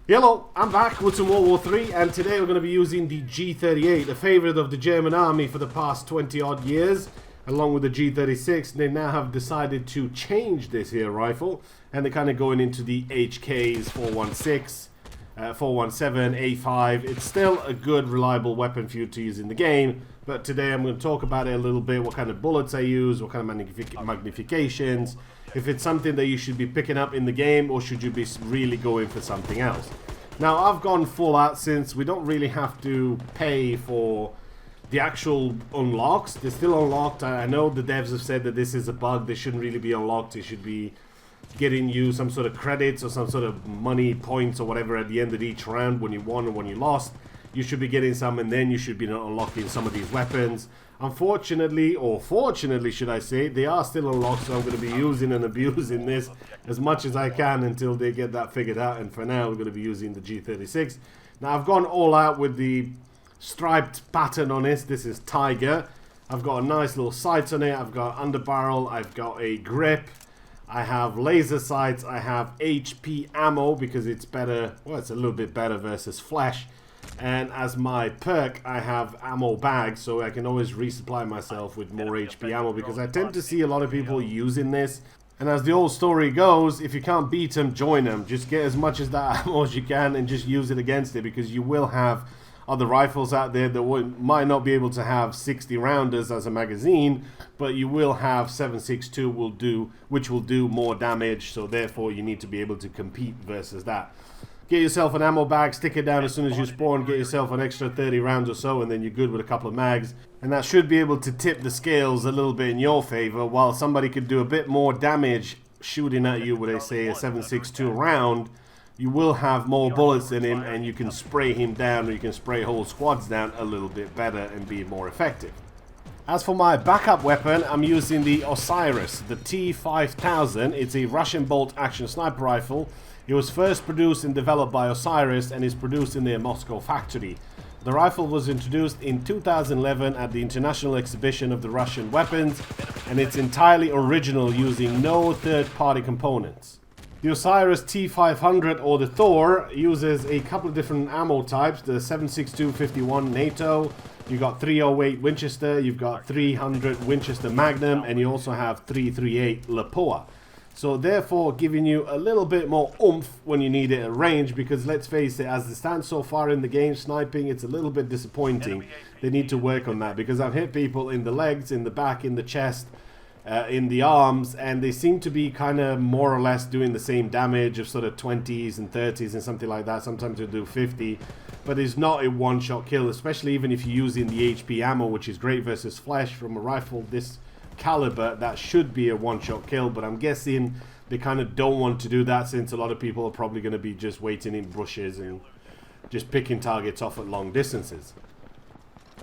Hello, I'm back with some World War 3, and today we're going to be using the G38, a favourite of the German army for the past 20 odd years, along with the G36. They now have decided to change this here rifle, and they're kind of going into the HKs 416, 417, A5. It's still a good, reliable weapon for you to use in the game, but today I'm going to talk about it a little bit, what kind of bullets I use, what kind of magnifications, if it's something that you should be picking up in the game, or should you be really going for something else. Now, I've gone full out since we don't really have to pay for the actual unlocks. They're still unlocked. I know the devs have said that this is a bug. They shouldn't really be unlocked. They should be getting you some sort of credits or some sort of money points or whatever at the end of each round when you won or when you lost. You should be getting some, and then you should be unlocking some of these weapons. Unfortunately, or fortunately should I say, they are still unlocked, so I'm going to be using and abusing this as much as I can until they get that figured out. And for now, we're going to be using the G36. Now, I've gone all out with the striped pattern on this. This is Tiger. I've got a nice little sights on it. I've got underbarrel. I've got a grip. I have laser sights. I have HP ammo because it's better. Well, it's a little bit better versus flesh. And as my perk, I have ammo bags, so I can always resupply myself with more HP ammo, because I tend to see a lot of people using this. And as the old story goes, if you can't beat them, join them. Just get as much of that ammo as you can and just use it against it, because you will have other rifles out there that might not be able to have 60 rounders as a magazine, but you will have 7.62 which will do more damage, so therefore you need to be able to compete versus that. Get yourself an ammo bag, stick it down as soon as you spawn, get yourself an extra 30 rounds or so, and then you're good with a couple of mags. And that should be able to tip the scales a little bit in your favor. While somebody could do a bit more damage shooting at you with, say, a 7.62 round, you will have more bullets in him, and you can spray him down, or you can spray whole squads down a little bit better and be more effective. As for my backup weapon, I'm using the Osiris, the T5000. It's a Russian bolt action sniper rifle. It was first produced and developed by Osiris and is produced in their Moscow factory. The rifle was introduced in 2011 at the International Exhibition of the Russian Weapons, and it's entirely original, using no third-party components. The Osiris T500, or the Thor, uses a couple of different ammo types: the 7.62 51 NATO, you've got 308 Winchester, you've got 300 Winchester Magnum, and you also have 338 Lapua. So therefore giving you a little bit more oomph when you need it at range, because let's face it, as it stands so far in the game, sniping, it's a little bit disappointing. They need to work on that, because I've hit people in the legs, in the back, in the chest, in the arms, and they seem to be kind of more or less doing the same damage of sort of 20s and 30s and something like that. Sometimes they do 50, but it's not a one-shot kill, especially even if you're using the HP ammo, which is great versus flesh from a rifle this caliber. That should be a one-shot kill, but I'm guessing they kind of don't want to do that, since a lot of people are probably going to be just waiting in bushes and just picking targets off at long distances.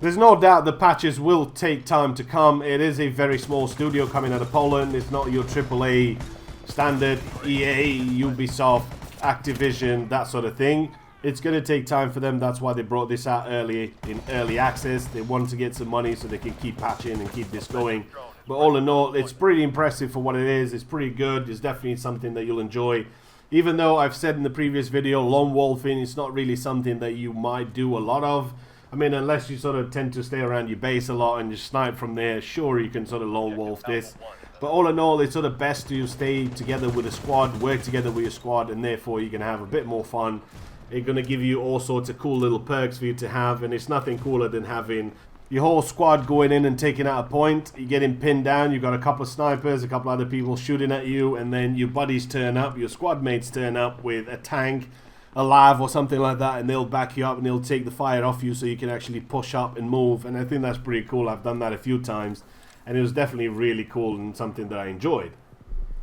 There's no doubt the patches will take time to come. It is a very small studio coming out of Poland. It's not your AAA standard EA, Ubisoft, Activision, that sort of thing. It's going to take time for them. That's why they brought this out early, in early access. They want to get some money so they can keep patching and keep this going. But all in all, it's pretty impressive for what it is. It's pretty good. It's definitely something that you'll enjoy. Even though I've said in the previous video, lone wolfing is not really something that you might do a lot of. I mean, unless you sort of tend to stay around your base a lot and you snipe from there, sure, you can sort of lone wolf this. But all in all, it's sort of best to stay together with a squad, work together with your squad, and therefore you can have a bit more fun. It's going to give you all sorts of cool little perks for you to have, and it's nothing cooler than having your whole squad going in and taking out a point. You're getting pinned down, you've got a couple of snipers, a couple of other people shooting at you, and then your buddies turn up, your squad mates turn up with a tank, a lav or something like that, and they'll back you up and they'll take the fire off you so you can actually push up and move. And I think that's pretty cool. I've done that a few times, and it was definitely really cool and something that I enjoyed.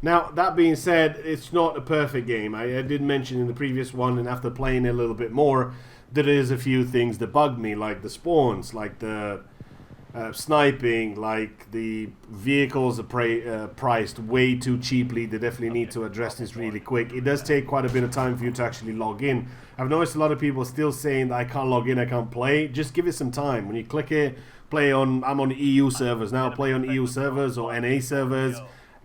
Now, that being said, it's not a perfect game. I did mention in the previous one, and after playing it a little bit more, there is a few things that bug me, like the spawns, like the sniping, like the vehicles are priced way too cheaply. They definitely need to address this really quick. It does take quite a bit of time for you to actually log in. I've noticed a lot of people still saying that I can't log in, I can't play. Just give it some time. When you click it, play on, I'm on EU servers now, play on EU servers or NA servers.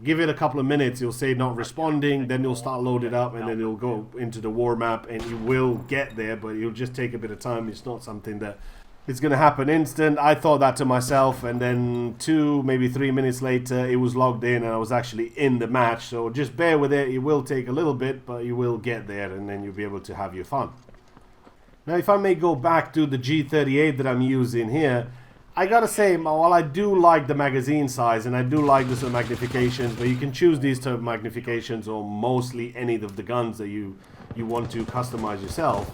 Give it a couple of minutes, you'll say not responding, then you'll start load it up, and then you'll go into the war map, and you will get there, but it'll just take a bit of time. It's not something that it's going to happen instant. I thought that to myself, and then 2, maybe 3 minutes later, it was logged in, and I was actually in the match. So just bear with it. It will take a little bit, but you will get there, and then you'll be able to have your fun. Now, if I may go back to the G38 that I'm using here, I gotta say, while I do like the magazine size and I do like the sort of magnifications, but you can choose these type of magnifications or mostly any of the guns that you want to customize yourself,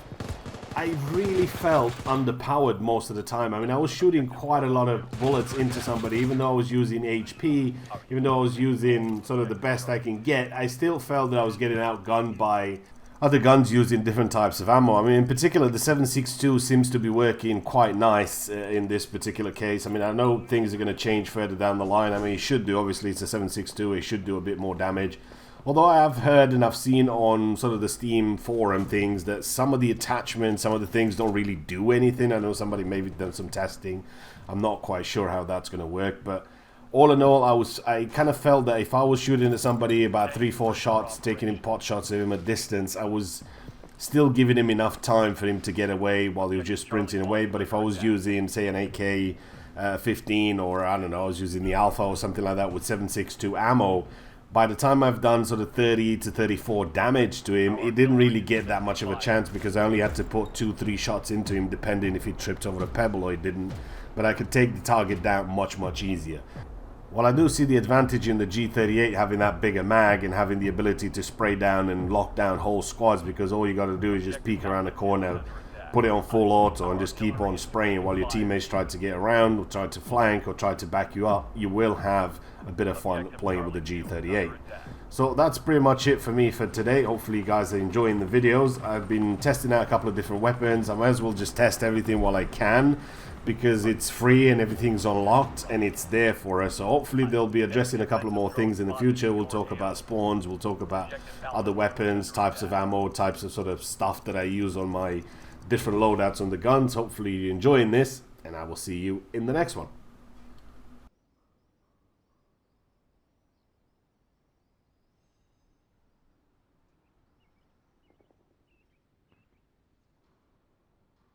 I really felt underpowered most of the time. I mean, I was shooting quite a lot of bullets into somebody, even though I was using HP, even though I was using sort of the best I can get, I still felt that I was getting outgunned by other guns using different types of ammo. I mean, in particular, the 7.62 seems to be working quite nice in this particular case. I mean, I know things are going to change further down the line. I mean, it should do. Obviously, it's a 7.62. It should do a bit more damage. Although I have heard and I've seen on sort of the Steam forum things that some of the attachments, some of the things don't really do anything. I know somebody maybe done some testing. I'm not quite sure how that's going to work, but all in all, I kind of felt that if I was shooting at somebody about 3-4 shots, taking in pot shots at him at distance, I was still giving him enough time for him to get away while he was just sprinting away. But if I was using, say, an AK-15 or, I don't know, I was using the Alpha or something like that with 7.62 ammo, by the time I've done sort of 30 to 34 damage to him, it didn't really get that much of a chance because I only had to put 2-3 shots into him, depending if he tripped over a pebble or he didn't. But I could take the target down much, much easier. While I do see the advantage in the G38 having that bigger mag and having the ability to spray down and lock down whole squads, because all you got to do is just peek around the corner, put it on full auto and just keep on spraying while your teammates try to get around or try to flank or try to back you up, you will have a bit of fun playing with the G38. So that's pretty much it for me for today. Hopefully you guys are enjoying the videos. I've been testing out a couple of different weapons. I might as well just test everything while I can, because it's free and everything's unlocked and it's there for us. So hopefully they'll be addressing a couple of more things in the future. We'll talk about spawns, we'll talk about other weapons, types of ammo, types of sort of stuff that I use on my different loadouts on the guns. Hopefully you're enjoying this, and I will see you in the next one.